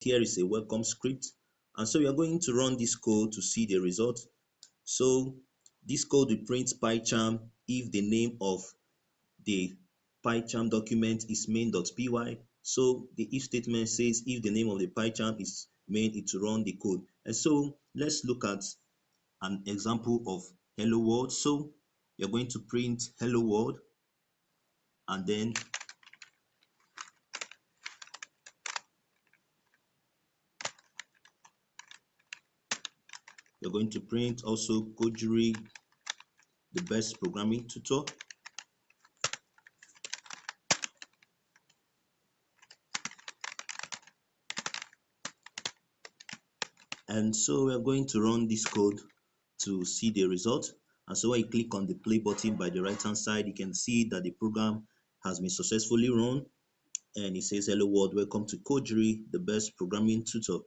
here is a welcome script, and so we are going to run this code to see the result. So this code will print PyCharm if the name of the PyCharm document is main.py. So the if statement says if the name of the PyCharm is main, it will run the code. And so let's look at an example of hello world. So you're going to print hello world, and then you're going to print also Kojuri, the best programming tutor. And so we are going to run this code to see the result. And so when you click on the play button by the right hand side, you can see that the program has been successfully run, and it says hello world, welcome to Kojuri, the best programming tutor.